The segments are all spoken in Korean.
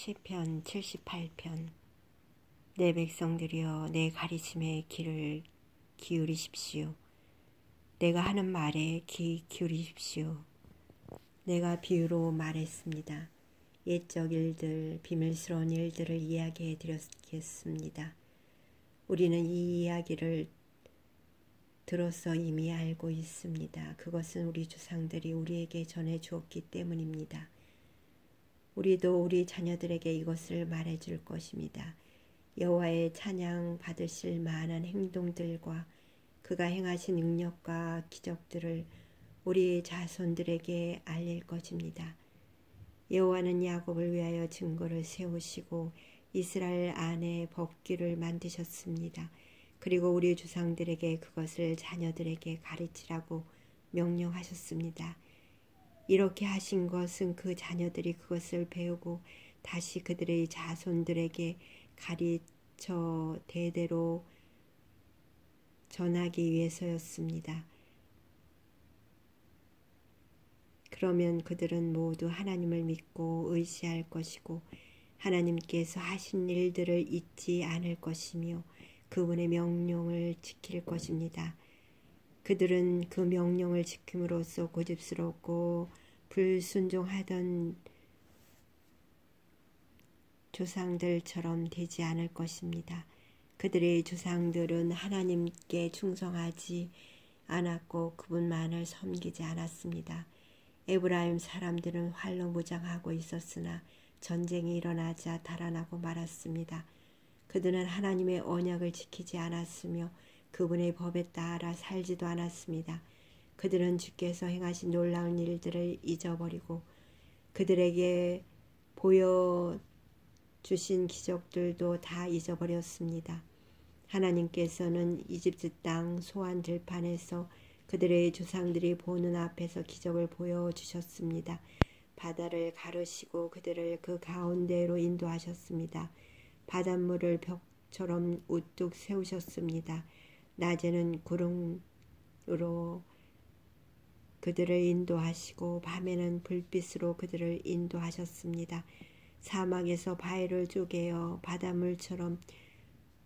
시편 78편. 내 백성들이여, 내 가르침에 귀를 기울이십시오. 내가 하는 말에 귀 기울이십시오. 내가 비유로 말했습니다. 옛적 일들, 비밀스러운 일들을 이야기해 드렸겠습니다. 우리는 이 이야기를 들어서 이미 알고 있습니다. 그것은 우리 조상들이 우리에게 전해 주었기 때문입니다. 우리도 우리 자녀들에게 이것을 말해줄 것입니다. 여호와의 찬양 받으실 만한 행동들과 그가 행하신 능력과 기적들을 우리 자손들에게 알릴 것입니다. 여호와는 야곱을 위하여 증거를 세우시고 이스라엘 안에 법규를 만드셨습니다. 그리고 우리 조상들에게 그것을 자녀들에게 가르치라고 명령하셨습니다. 이렇게 하신 것은 그 자녀들이 그것을 배우고 다시 그들의 자손들에게 가르쳐 대대로 전하기 위해서였습니다. 그러면 그들은 모두 하나님을 믿고 의지할 것이고 하나님께서 하신 일들을 잊지 않을 것이며 그분의 명령을 지킬 것입니다. 그들은 그 명령을 지킴으로써 고집스럽고 불순종하던 조상들처럼 되지 않을 것입니다. 그들의 조상들은 하나님께 충성하지 않았고 그분만을 섬기지 않았습니다. 에브라임 사람들은 활로 무장하고 있었으나 전쟁이 일어나자 달아나고 말았습니다. 그들은 하나님의 언약을 지키지 않았으며 그분의 법에 따라 살지도 않았습니다. 그들은 주께서 행하신 놀라운 일들을 잊어버리고 그들에게 보여주신 기적들도 다 잊어버렸습니다. 하나님께서는 이집트 땅 소안 들판에서 그들의 조상들이 보는 앞에서 기적을 보여주셨습니다. 바다를 가르시고 그들을 그 가운데로 인도하셨습니다. 바닷물을 벽처럼 우뚝 세우셨습니다. 낮에는 구름으로 그들을 인도하시고 밤에는 불빛으로 그들을 인도하셨습니다. 사막에서 바위를 쪼개어 바닷물처럼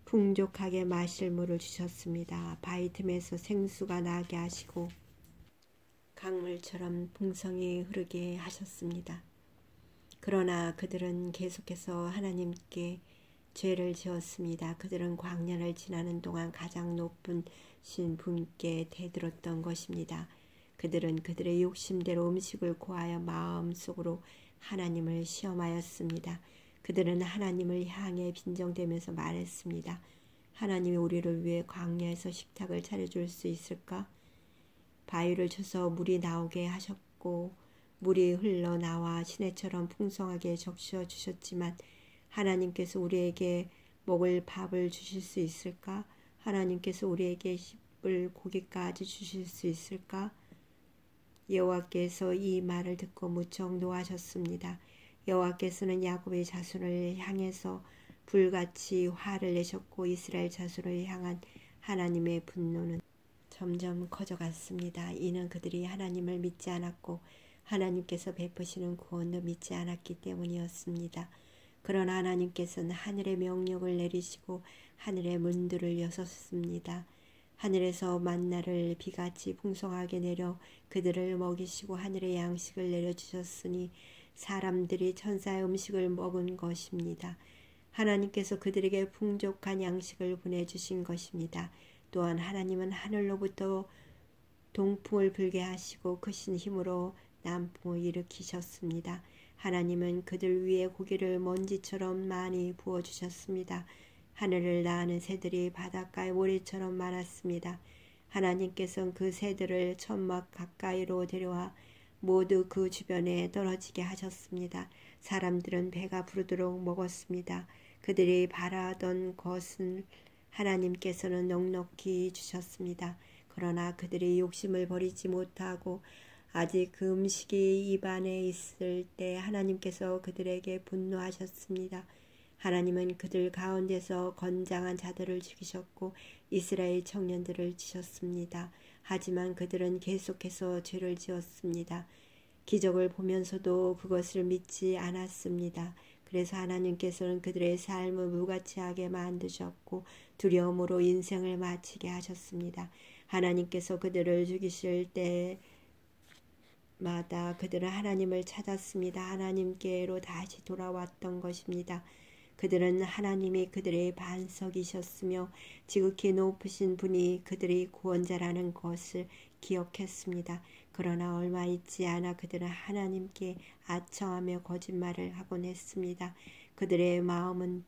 풍족하게 마실 물을 주셨습니다. 바위 틈에서 생수가 나게 하시고 강물처럼 풍성히 흐르게 하셨습니다. 그러나 그들은 계속해서 하나님께 죄를 지었습니다. 그들은 광야를 지나는 동안 가장 높은 신 분께 대들었던 것입니다. 그들은 그들의 욕심대로 음식을 고하여 마음속으로 하나님을 시험하였습니다. 그들은 하나님을 향해 빈정대면서 말했습니다. 하나님이 우리를 위해 광야에서 식탁을 차려줄 수 있을까? 바위를 쳐서 물이 나오게 하셨고 물이 흘러나와 시내처럼 풍성하게 적셔 주셨지만 하나님께서 우리에게 먹을 밥을 주실 수 있을까? 하나님께서 우리에게 씹을 고기까지 주실 수 있을까? 여호와께서 이 말을 듣고 무척 노하셨습니다. 여호와께서는 야곱의 자손을 향해서 불같이 화를 내셨고 이스라엘 자손을 향한 하나님의 분노는 점점 커져갔습니다. 이는 그들이 하나님을 믿지 않았고 하나님께서 베푸시는 구원도 믿지 않았기 때문이었습니다. 그러나 하나님께서는 하늘의 명령을 내리시고 하늘의 문들을 여셨습니다. 하늘에서 만나를 비같이 풍성하게 내려 그들을 먹이시고 하늘의 양식을 내려주셨으니 사람들이 천사의 음식을 먹은 것입니다. 하나님께서 그들에게 풍족한 양식을 보내주신 것입니다. 또한 하나님은 하늘로부터 동풍을 불게 하시고 크신 힘으로 남풍을 일으키셨습니다. 하나님은 그들 위에 고기를 먼지처럼 많이 부어주셨습니다. 하늘을 나는 새들이 바닷가의 모래처럼 많았습니다. 하나님께서는 그 새들을 천막 가까이로 데려와 모두 그 주변에 떨어지게 하셨습니다. 사람들은 배가 부르도록 먹었습니다. 그들이 바라던 것은 하나님께서는 넉넉히 주셨습니다. 그러나 그들이 욕심을 버리지 못하고 아직 그 음식이 입안에 있을 때 하나님께서 그들에게 분노하셨습니다. 하나님은 그들 가운데서 건장한 자들을 죽이셨고 이스라엘 청년들을 치셨습니다. 하지만 그들은 계속해서 죄를 지었습니다. 기적을 보면서도 그것을 믿지 않았습니다. 그래서 하나님께서는 그들의 삶을 무가치하게 만드셨고 두려움으로 인생을 마치게 하셨습니다. 하나님께서 그들을 죽이실 때마다 그들은 하나님을 찾았습니다. 하나님께로 다시 돌아왔던 것입니다. 그들은 하나님이 그들의 반석이셨으며 지극히 높으신 분이 그들의 구원자라는 것을 기억했습니다. 그러나 얼마 있지 않아 그들은 하나님께 아첨하며 거짓말을 하곤 했습니다. 그들의 마음은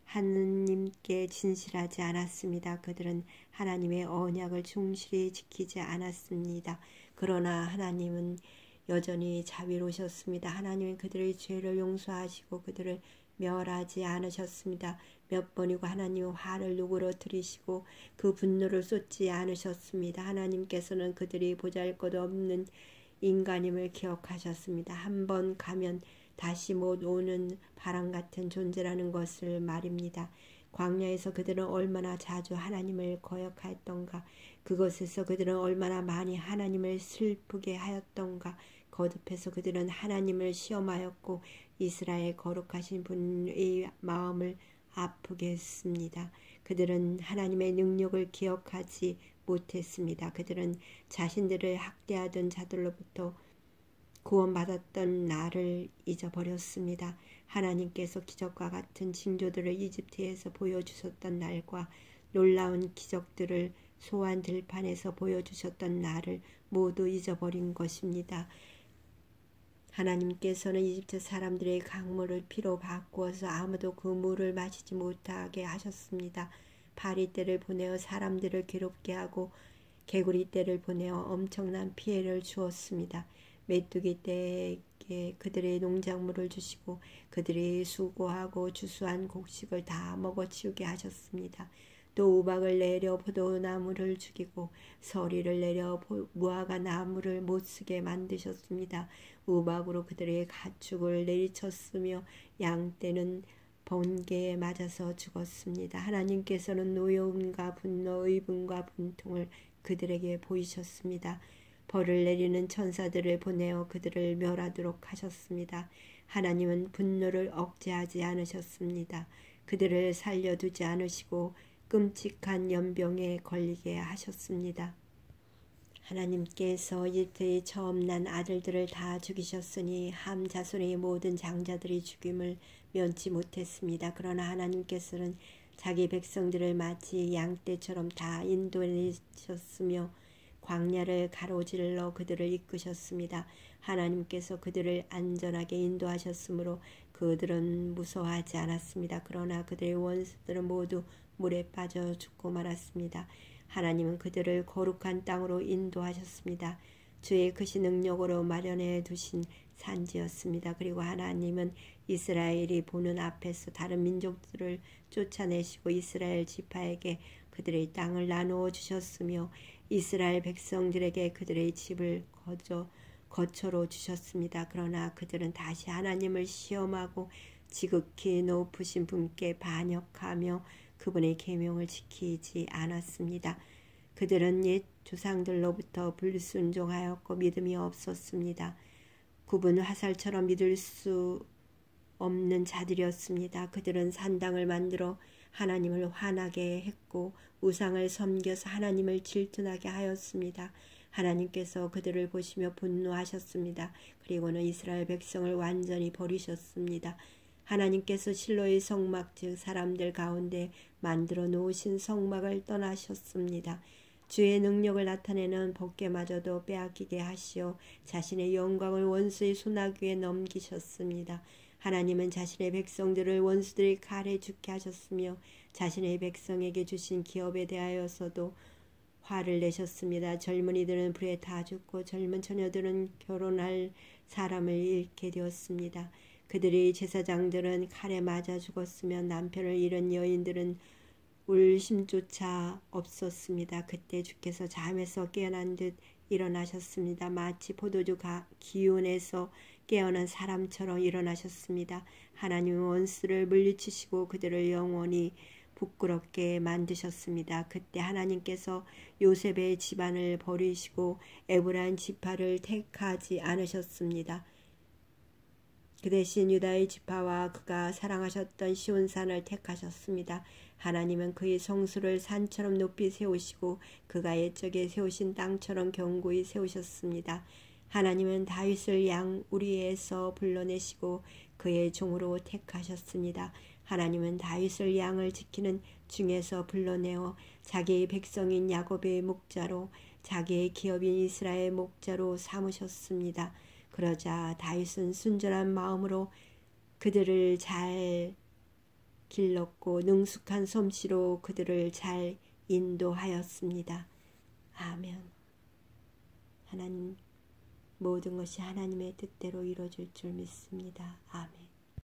하나님께 진실하지 않았습니다. 그들은 하나님의 언약을 충실히 지키지 않았습니다. 그러나 하나님은 여전히 자비로우셨습니다. 하나님은 그들의 죄를 용서하시고 그들을 멸하지 않으셨습니다. 몇 번이고 하나님은 화를 누그러뜨리시고 그 분노를 쏟지 않으셨습니다. 하나님께서는 그들이 보잘것없는 인간임을 기억하셨습니다. 한 번 가면 다시 못 오는 바람 같은 존재라는 것을 말입니다. 광야에서 그들은 얼마나 자주 하나님을 거역하였던가, 그것에서 그들은 얼마나 많이 하나님을 슬프게 하였던가, 거듭해서 그들은 하나님을 시험하였고 이스라엘 거룩하신 분의 마음을 아프게 했습니다. 그들은 하나님의 능력을 기억하지 못했습니다. 그들은 자신들을 학대하던 자들로부터 구원받았던 날을 잊어버렸습니다. 하나님께서 기적과 같은 징조들을 이집트에서 보여주셨던 날과 놀라운 기적들을 소환 들판에서 보여주셨던 날을 모두 잊어버린 것입니다. 하나님께서는 이집트 사람들의 강물을 피로 바꾸어서 아무도 그 물을 마시지 못하게 하셨습니다. 파리떼를 보내어 사람들을 괴롭게 하고 개구리떼를 보내어 엄청난 피해를 주었습니다. 메뚜기떼에게 그들의 농작물을 주시고 그들이 수고하고 주수한 곡식을 다 먹어치우게 하셨습니다. 또 우박을 내려 포도나무를 죽이고 서리를 내려 무화과 나무를 못쓰게 만드셨습니다. 우박으로 그들의 가축을 내리쳤으며 양떼는 번개에 맞아서 죽었습니다. 하나님께서는 노여움과 분노, 의분과 분통을 그들에게 보이셨습니다. 벌을 내리는 천사들을 보내어 그들을 멸하도록 하셨습니다. 하나님은 분노를 억제하지 않으셨습니다. 그들을 살려두지 않으시고 끔찍한 연병에 걸리게 하셨습니다. 하나님께서 이집트의 처음 난 아들들을 다 죽이셨으니 함 자손의 모든 장자들이 죽임을 면치 못했습니다. 그러나 하나님께서는 자기 백성들을 마치 양떼처럼 다 인도내셨으며 광야를 가로질러 그들을 이끄셨습니다. 하나님께서 그들을 안전하게 인도하셨으므로 그들은 무서워하지 않았습니다. 그러나 그들의 원수들은 모두 물에 빠져 죽고 말았습니다. 하나님은 그들을 거룩한 땅으로 인도하셨습니다. 주의 크신 능력으로 마련해 두신 산지였습니다. 그리고 하나님은 이스라엘이 보는 앞에서 다른 민족들을 쫓아내시고 이스라엘 지파에게 그들의 땅을 나누어 주셨으며 이스라엘 백성들에게 그들의 집을 거처로 주셨습니다. 그러나 그들은 다시 하나님을 시험하고 지극히 높으신 분께 반역하며 그분의 계명을 지키지 않았습니다. 그들은 옛 조상들로부터 불순종하였고 믿음이 없었습니다. 굽은 화살처럼 믿을 수 없는 자들이었습니다. 그들은 산당을 만들어 하나님을 화나게 했고 우상을 섬겨서 하나님을 질투나게 하였습니다. 하나님께서 그들을 보시며 분노하셨습니다. 그리고는 이스라엘 백성을 완전히 버리셨습니다. 하나님께서 실로의 성막 즉 사람들 가운데 만들어 놓으신 성막을 떠나셨습니다. 주의 능력을 나타내는 법궤마저도 빼앗기게 하시어 자신의 영광을 원수의 손아귀에 넘기셨습니다. 하나님은 자신의 백성들을 원수들의 칼에 죽게 하셨으며 자신의 백성에게 주신 기업에 대하여서도 화를 내셨습니다. 젊은이들은 불에 다 죽고 젊은 처녀들은 결혼할 사람을 잃게 되었습니다. 그들의 제사장들은 칼에 맞아 죽었으며 남편을 잃은 여인들은 울 힘조차 없었습니다. 그때 주께서 잠에서 깨어난 듯 일어나셨습니다. 마치 포도주 기운에서 깨어난 사람처럼 일어나셨습니다. 하나님은 원수를 물리치시고 그들을 영원히 부끄럽게 만드셨습니다. 그때 하나님께서 요셉의 집안을 버리시고 에브라임 지파를 택하지 않으셨습니다. 그 대신 유다의 지파와 그가 사랑하셨던 시온산을 택하셨습니다. 하나님은 그의 성수를 산처럼 높이 세우시고 그가 옛적에 세우신 땅처럼 견고히 세우셨습니다. 하나님은 다윗을 양 우리에서 불러내시고 그의 종으로 택하셨습니다. 하나님은 다윗을 양을 지키는 중에서 불러내어 자기의 백성인 야곱의 목자로 자기의 기업인 이스라엘의 목자로 삼으셨습니다. 그러자 다윗은 순전한 마음으로 그들을 잘 길렀고 능숙한 솜씨로 그들을 잘 인도하였습니다. 아멘. 하나님, 모든 것이 하나님의 뜻대로 이루어질 줄 믿습니다. 아멘.